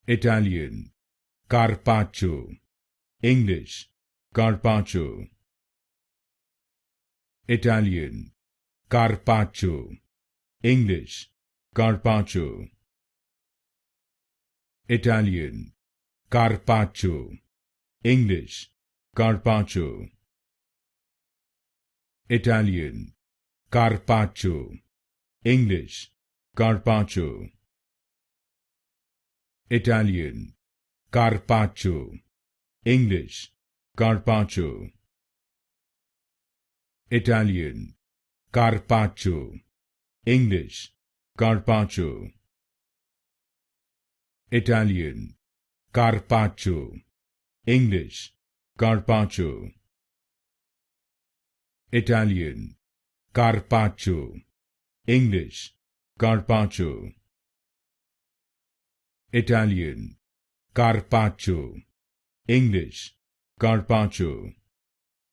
Italian, Carpaccio. English, Carpaccio. Italian, Carpaccio. English, Carpaccio. Italian, Carpaccio. English, Carpaccio. Italian, Carpaccio. English, Carpaccio. Italian, Carpaccio. English, Carpaccio. Italian, Carpaccio. English, Carpaccio. Italian, Carpaccio. English, Carpaccio. Italian, Carpaccio. English, Carpaccio. Italian, Carpaccio. English, Carpaccio.